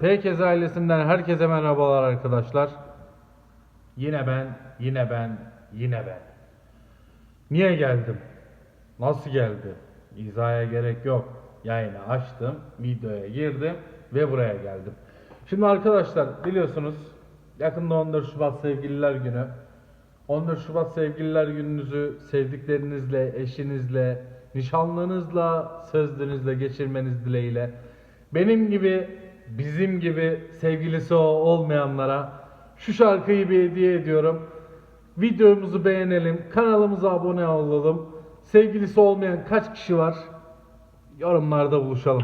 PKZ ailesinden herkese merhabalar arkadaşlar. Yine ben. Niye geldim? Nasıl geldi? İzaya gerek yok. Yayını açtım, videoya girdim ve buraya geldim. Şimdi arkadaşlar biliyorsunuz yakında 14 Şubat Sevgililer Günü. 14 Şubat Sevgililer Gününüzü sevdiklerinizle, eşinizle, nişanlınızla, sözlünüzle geçirmeniz dileğiyle. Benim gibi, bizim gibi sevgilisi olmayanlara şu şarkıyı bir hediye ediyorum. Videomuzu beğenelim, kanalımıza abone olalım. Sevgilisi olmayan kaç kişi var? Yorumlarda buluşalım.